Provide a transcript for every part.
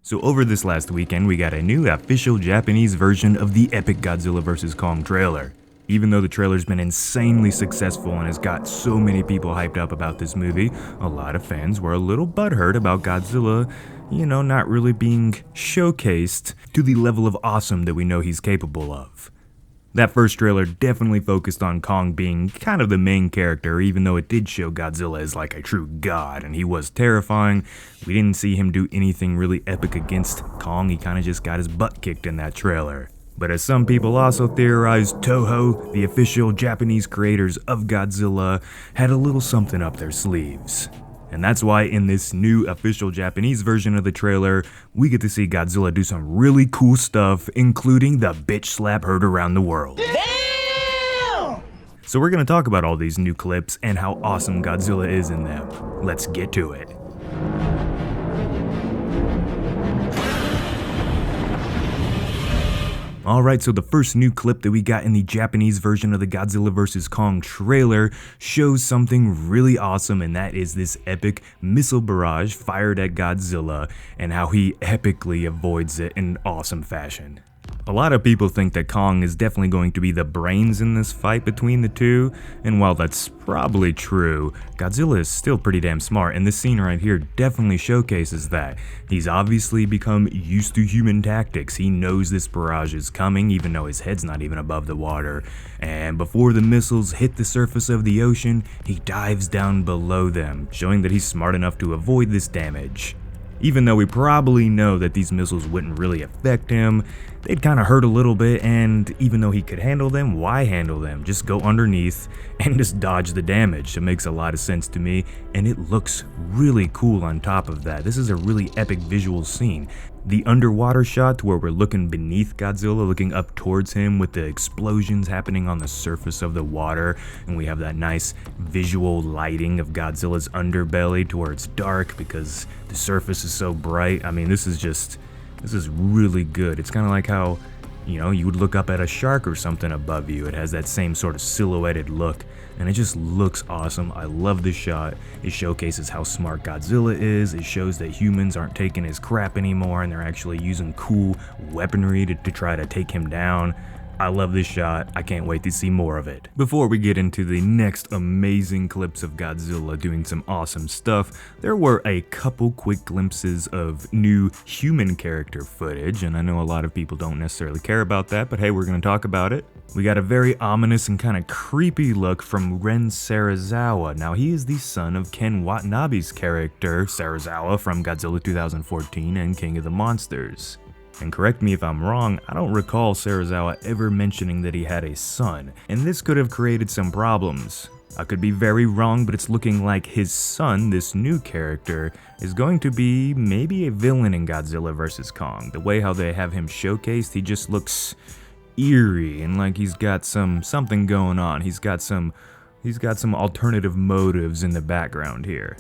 So over this last weekend, we got a new official Japanese version of the epic Godzilla vs. Kong trailer. Even though the trailer's been insanely successful and has got so many people hyped up about this movie, a lot of fans were a little butthurt about Godzilla, not really being showcased to the level of awesome that we know he's capable of. That first trailer definitely focused on Kong being kind of the main character, even though it did show Godzilla as like a true god, and he was terrifying. We didn't see him do anything really epic against Kong, he kind of just got his butt kicked in that trailer. But as some people also theorized, Toho, the official Japanese creators of Godzilla, had a little something up their sleeves. And that's why in this new official Japanese version of the trailer, we get to see Godzilla do some really cool stuff, including the bitch slap heard around the world. Damn! So we're gonna talk about all these new clips and how awesome Godzilla is in them. Let's get to it. Alright, so the first new clip that we got in the Japanese version of the Godzilla vs. Kong trailer shows something really awesome, and that is this epic missile barrage fired at Godzilla and how he epically avoids it in awesome fashion. A lot of people think that Kong is definitely going to be the brains in this fight between the two, and while that's probably true, Godzilla is still pretty damn smart, and this scene right here definitely showcases that. He's obviously become used to human tactics. He knows this barrage is coming, even though his head's not even above the water, and before the missiles hit the surface of the ocean, he dives down below them, showing that he's smart enough to avoid this damage. Even though we probably know that these missiles wouldn't really affect him, they'd kind of hurt a little bit, and even though he could handle them, why handle them? Just go underneath and just dodge the damage. It makes a lot of sense to me, and it looks really cool on top of that. This is a really epic visual scene. The underwater shot where we're looking beneath Godzilla, looking up towards him with the explosions happening on the surface of the water, and we have that nice visual lighting of Godzilla's underbelly to where it's dark because the surface is so bright. I mean, this is really good. It's kind of like how, you would look up at a shark or something above you. It has that same sort of silhouetted look, and it just looks awesome. I love this shot. It showcases how smart Godzilla is. It shows that humans aren't taking his crap anymore, and they're actually using cool weaponry to try to take him down. I love this shot. I can't wait to see more of it. Before we get into the next amazing clips of Godzilla doing some awesome stuff, there were a couple quick glimpses of new human character footage, and I know a lot of people don't necessarily care about that, but hey, we're gonna talk about it. We got a very ominous and kind of creepy look from Ren Serizawa. Now, he is the son of Ken Watanabe's character, Serizawa, from Godzilla 2014 and King of the Monsters. And correct me if I'm wrong, I don't recall Serizawa ever mentioning that he had a son, and this could have created some problems. I could be very wrong, but it's looking like his son, this new character, is going to be maybe a villain in Godzilla vs. Kong. The way how they have him showcased, he just looks eerie and like he's got something going on. He's got some alternative motives in the background here.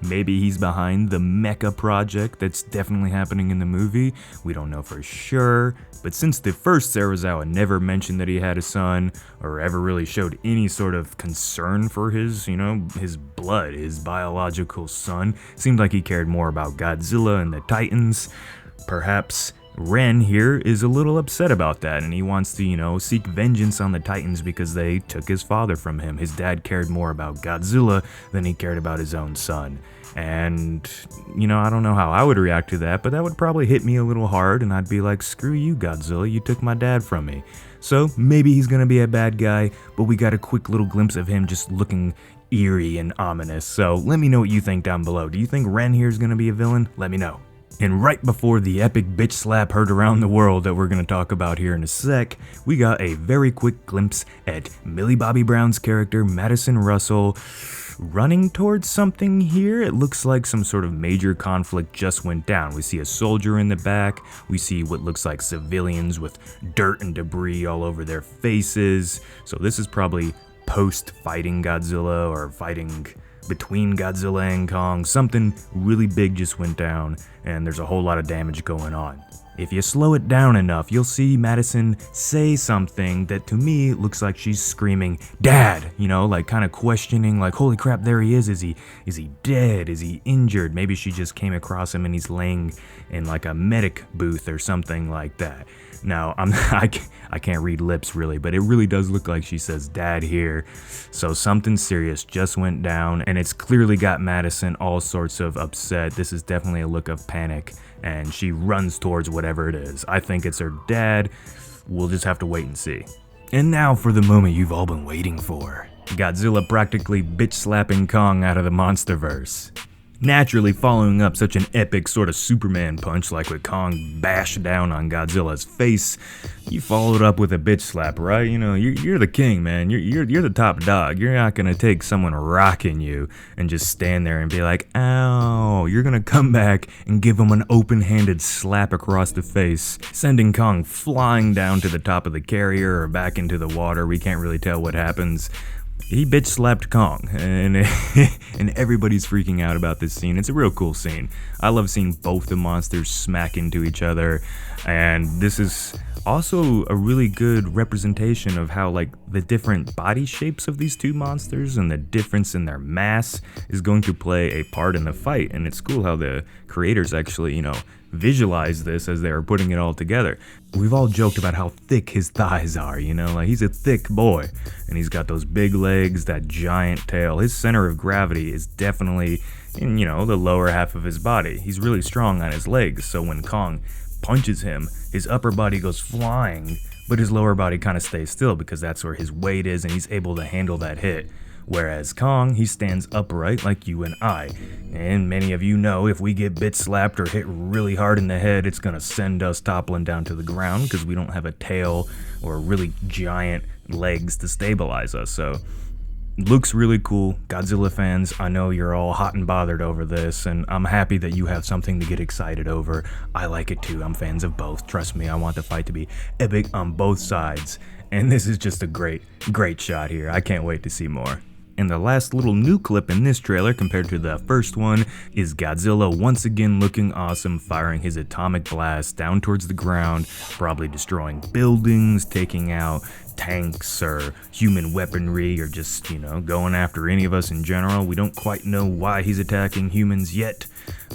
Maybe he's behind the mecha project that's definitely happening in the movie. We don't know for sure, but since the first Serizawa never mentioned that he had a son or ever really showed any sort of concern for his blood, his biological son, seemed like he cared more about Godzilla and the Titans. Perhaps Ren here is a little upset about that, and he wants to, seek vengeance on the Titans because they took his father from him. His dad cared more about Godzilla than he cared about his own son. And, I don't know how I would react to that, but that would probably hit me a little hard, and I'd be like, screw you, Godzilla, you took my dad from me. So maybe he's gonna be a bad guy, but we got a quick little glimpse of him just looking eerie and ominous. So let me know what you think down below. Do you think Ren here is gonna be a villain? Let me know. And right before the epic bitch slap heard around the world that we're going to talk about here in a sec, we got a very quick glimpse at Millie Bobby Brown's character, Madison Russell, running towards something here. It looks like some sort of major conflict just went down. We see a soldier in the back. We see what looks like civilians with dirt and debris all over their faces. So this is probably post-fighting Godzilla or fighting between Godzilla and Kong. Something really big just went down, and there's a whole lot of damage going on. if you slow it down enough, you'll see Madison say something that to me looks like she's screaming, "Dad!" You know, like kind of questioning, like, holy crap, there he is. Is he dead? Is he injured? Maybe she just came across him and he's laying in like a medic booth or something like that. Now, I can't read lips really, but it really does look like she says "Dad" here. So something serious just went down, and it's clearly got Madison all sorts of upset. This is definitely a look of panic, and she runs towards whatever it is. I think it's her dad. We'll just have to wait and see. And now for the moment you've all been waiting for. Godzilla practically bitch-slapping Kong out of the Monsterverse. Naturally, following up such an epic sort of Superman punch like when Kong bashed down on Godzilla's face, you followed up with a bitch slap, right? You know, you're the king, man. You're the top dog. You're not gonna take someone rocking you and just stand there and be like, ow. You're gonna come back and give him an open-handed slap across the face, sending Kong flying down to the top of the carrier or back into the water. We can't really tell what happens. He bitch slapped Kong, and and everybody's freaking out about this scene. It's a real cool scene. I love seeing both the monsters smack into each other, and this is also a really good representation of how like the different body shapes of these two monsters and the difference in their mass is going to play a part in the fight. And it's cool how the creators actually, you know, visualize this as they were putting it all together. We've all joked about how thick his thighs are, you know, like he's a thick boy and he's got those big legs, that giant tail. His center of gravity is definitely in, you know, the lower half of his body. He's really strong on his legs, so when Kong punches him, his upper body goes flying, but his lower body kind of stays still because that's where his weight is and he's able to handle that hit. Whereas Kong, he stands upright like you and I. And many of you know if we get bit slapped or hit really hard in the head, it's gonna send us toppling down to the ground because we don't have a tail or really giant legs to stabilize us. So, looks really cool. Godzilla fans, I know you're all hot and bothered over this, and I'm happy that you have something to get excited over. I like it too. I'm fans of both. Trust me, I want the fight to be epic on both sides. And this is just a great shot here. I can't wait to see more. And the last little new clip in this trailer compared to the first one is Godzilla once again looking awesome, firing his atomic blast down towards the ground, probably destroying buildings, taking out tanks or human weaponry, or just, you know, going after any of us in general. We don't quite know why he's attacking humans yet,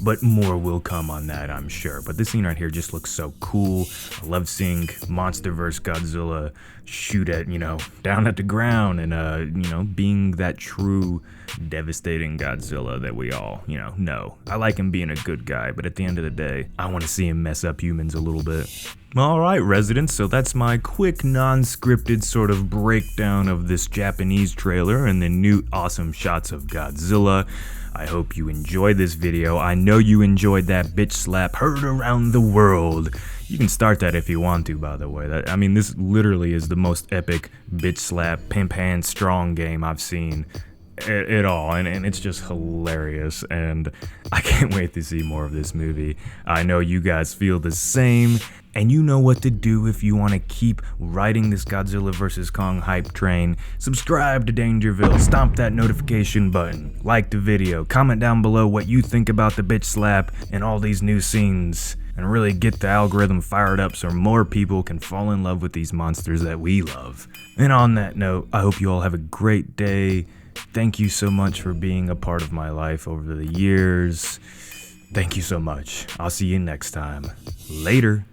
but more will come on that, I'm sure. But this scene right here just looks so cool. I love seeing Monsterverse Godzilla shoot at, you know, down at the ground and, you know, being that true devastating Godzilla that we all, you know. I like him being a good guy, but at the end of the day, I want to see him mess up humans a little bit. Alright, residents, so that's my quick, non-scripted sort of breakdown of this Japanese trailer and the new awesome shots of Godzilla. I hope you enjoyed this video. I know you enjoyed that bitch slap heard around the world. You can start that if you want to, by the way. I mean, this literally is the most epic bitch slap, pimp hand strong game I've seen at all, and it's just hilarious, and I can't wait to see more of this movie. I know you guys feel the same, and you know what to do if you want to keep riding this Godzilla vs. Kong hype train. Subscribe to Dangerville, stomp that notification button, like the video, comment down below what you think about the bitch slap and all these new scenes, and really get the algorithm fired up so more people can fall in love with these monsters that we love. And on that note, I hope you all have a great day. Thank you so much for being a part of my life over the years. Thank you so much. I'll see you next time. Later.